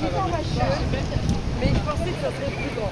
Mais je pensais que ça serait plus grand.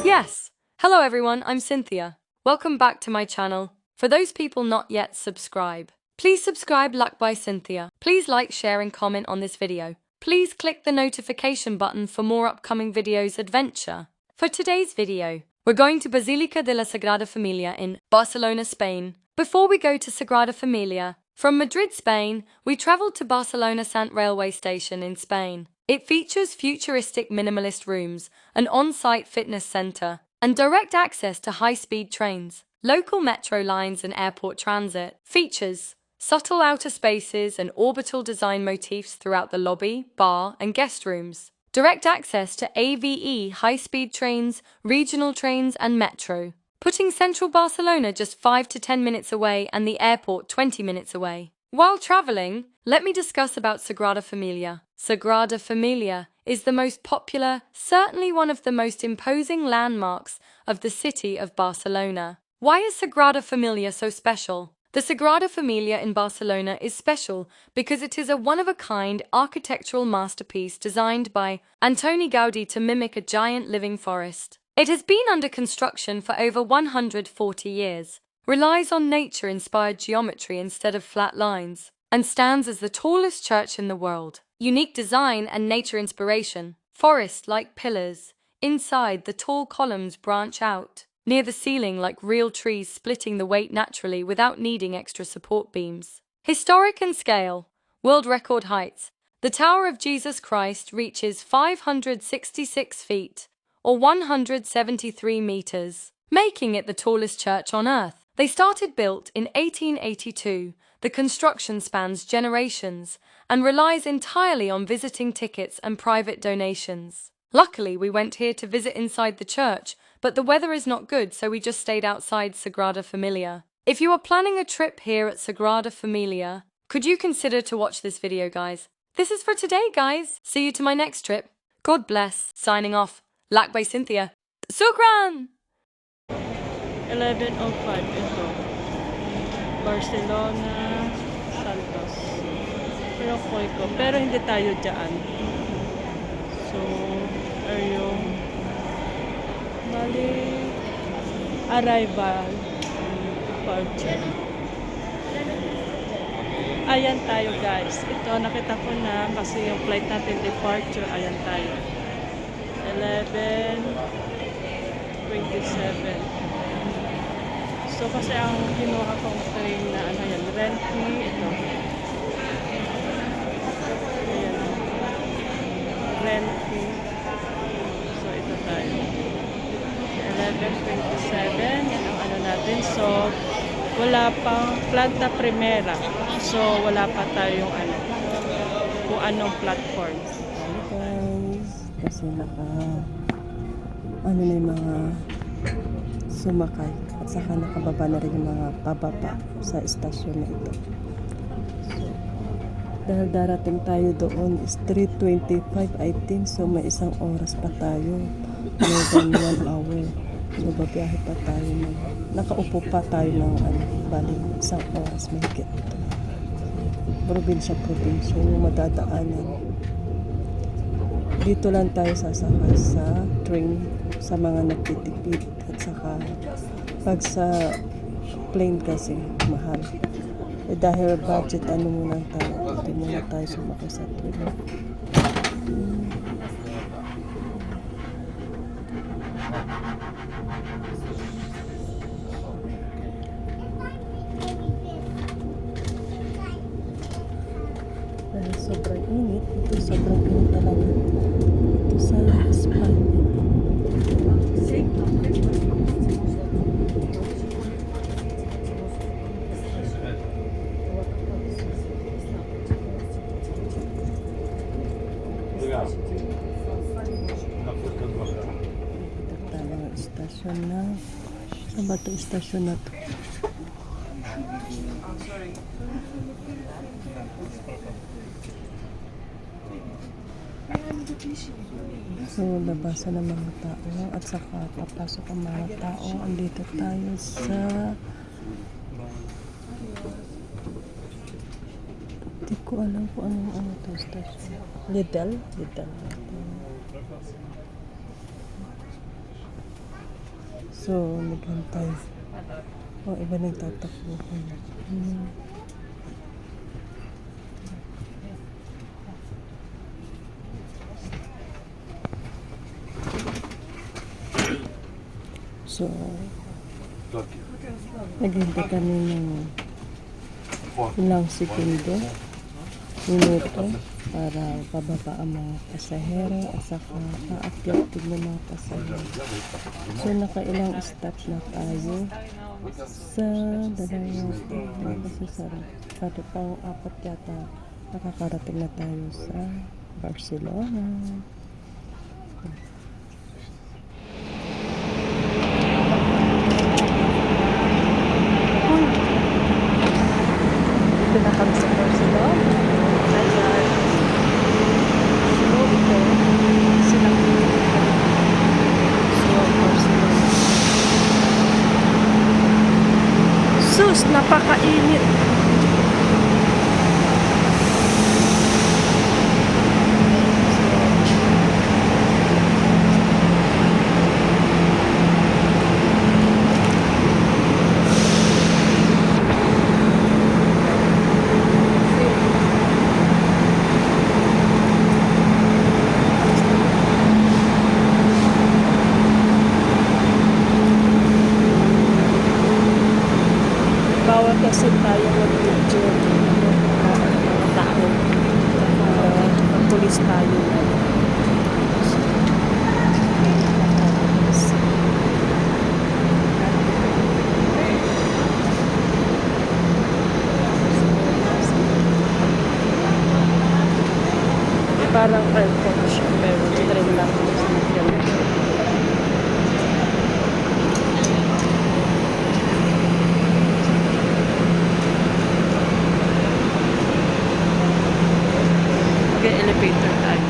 Yes! Hello everyone, I'm Cynthia. Welcome back to my channel. For those people not yet subscribe, please subscribe Luck by Cynthia. Please like, share and comment on this video. Please click the notification button for more upcoming videos adventure. For today's video, we're going to Basilica de la Sagrada Familia in Barcelona, Spain. Before we go to Sagrada Familia, from Madrid, Spain, we traveled to Barcelona Sant railway station in Spain. It features futuristic minimalist rooms, an on-site fitness center, and direct access to high-speed trains, local metro lines and airport transit. Features: subtle outer spaces and orbital design motifs throughout the lobby, bar, and guest rooms. Direct access to AVE high-speed trains, regional trains, and metro, putting central Barcelona just 5 to 10 minutes away and the airport 20 minutes away. While traveling, let me discuss about Sagrada Familia. Sagrada Familia is the most popular, certainly one of the most imposing landmarks of the city of Barcelona. Why is Sagrada Familia so special? The Sagrada Familia in Barcelona is special because it is a one-of-a-kind architectural masterpiece designed by Antoni Gaudí to mimic a giant living forest. It has been under construction for over 140 years, relies on nature-inspired geometry instead of flat lines, and stands as the tallest church in the world. Unique design and nature inspiration. Forest-like pillars. Inside, the tall columns branch out near the ceiling like real trees, splitting the weight naturally without needing extra support beams. Historic and scale. World record heights. The Tower of Jesus Christ reaches 566 feet, or 173 meters, making it the tallest church on earth. They started built in 1882. The construction spans generations and relies entirely on visiting tickets and private donations. Luckily, we went here to visit inside the church, but the weather is not good, so we just stayed outside Sagrada Familia. If you are planning a trip here at Sagrada Familia, could you consider to watch this video, guys? This is for today, guys. See you to my next trip. God bless. Signing off. Luck by Cynthia. Sukran! 11:05 ito. Barcelona, Santos. Pero ko. Pero hindi tayo dyan. So, are yung bali arrival departure. Ayan tayo, guys. Ito, nakita ko na kasi yung flight natin departure, ayan tayo. 11:27. So, kasi ang kinuha kong train na ano yan, Renfe, ito. Ayan. Renfe. So, ito tayo. 11:27. Yan ang ano natin. So, wala pang Planta Primera. So, wala pa tayong ano, kung anong platform. Hi guys, kasi ano na yung mga sumakay at saka nakababa na rin yung mga pababa sa istasyon na ito. So, dahil darating tayo doon is 3:25 I think, so may isang oras pa tayo, more than 1 hour. So babiyahe pa tayo, nakaupo pa tayo ng bali isang oras mahigit. Probinsya yung madadaanan. Dito lang tayo sasakay sa train sa mga nagtitipid at saka pag sa plane kasi mahal. Eh dahil budget muna tayo, dito muna tayo sumakay sa train. Dahil sobrang init, sobrang init talaga ito sa Espanya. istasyon na. Saan ba ito istasyon na to? So, labasan ng mga tao at saka papasok ang mga tao. Andito tayo sa hindi ko alam kung ano to station. Lidl? Lidl. So, naghintay. O, iba nagtatakbo. So, naghintay kami ng ilang segundo, minuto para pababa ang mga pasahero at saka paakyat din ng mga pasahero. So, nakailang stop na tayo sa dalawa kasi sa pang-apat yata nakakarating na tayo sa Barcelona. Dito na kami sa Barcelona. Ayan. So, ito. Silang so, Barcelona. Sus, napakainit. Bawal kasi tayo mag-video mga tao. Mag-pulis tayo. Parang airport siya, pero train lang. Elevator tayo.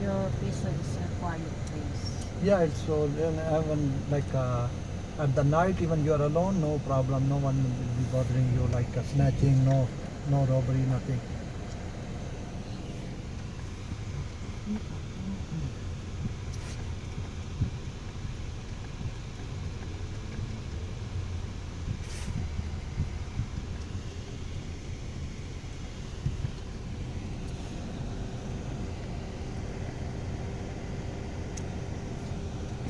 Your place is a quiet place. Yeah, it's so even like at the night, even you are alone, no problem. No one will be bothering you like snatching, no robbery, nothing.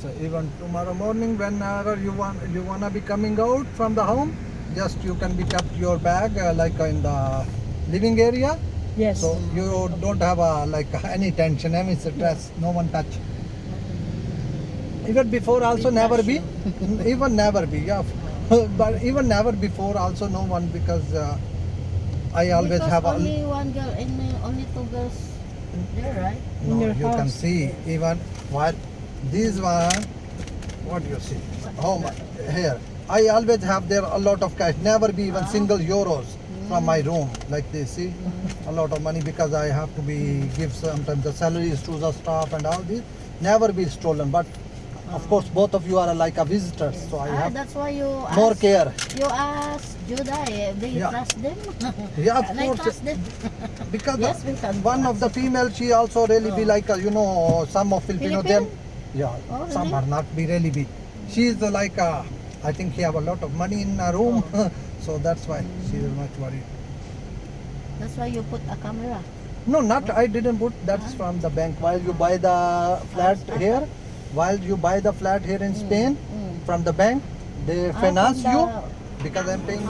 So even tomorrow morning, whenever you wanna be coming out from the home, just you can be kept your bag like in the living area. Yes. So you don't have like any tension, any stress, no one touch. Even before also never be, even never be, yeah. But even never before also no one because I always Because have a. only one girl and only two girls there, right? No, your you can house. see even what this one. What do you see? Oh my, here. I always have there a lot of cash. Never be even single euros from my room like this. See, a lot of money because I have to be give sometimes the salaries to the staff and all this. Never be stolen. But of course, both of you are like a visitors, so I have That's why you more ask, care. You ask Judah, do you Yeah. trust them? Yeah, of Can I course. trust them? Because Yes, we can one of the female, she also really be like some of Filipino them. Philippine? Yeah, Oh, some really? are not be really big. She is like I think he have a lot of money in her room, so that's why she is much worried. That's why you put a camera. No, not I didn't put. That's from the bank. While you buy the flat here, while you buy the flat here in Spain, from the bank, they finance from you the- because I'm paying.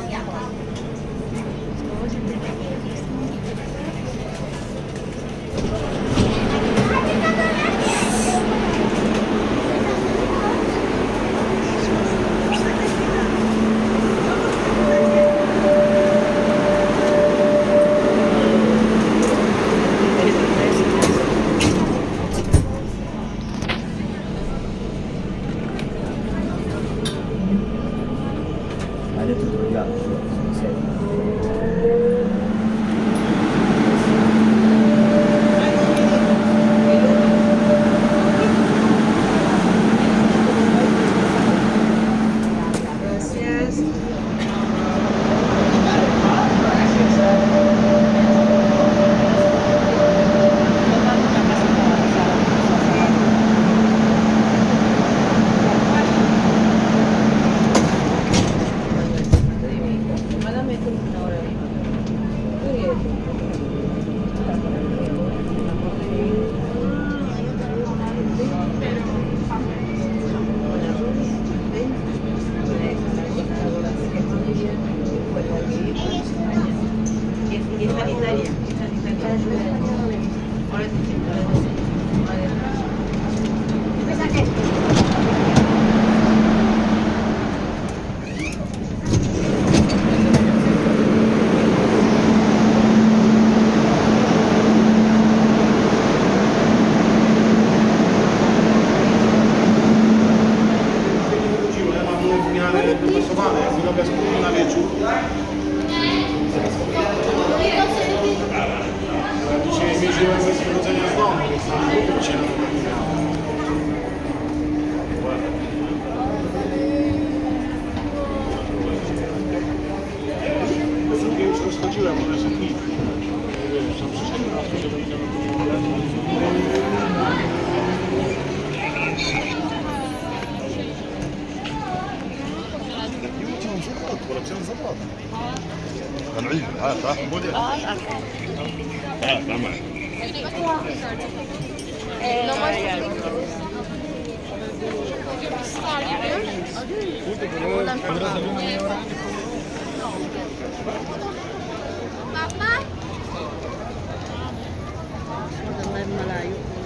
Dzisiaj zmierzyłem bez wychodzenia z domu, więc tam buty się drugie już rozchodziłem, one są dni. Wiesz, tam przyszedłem raz, przyszedłem i ولكن زبط العيد ها صح ها تمام Malayo.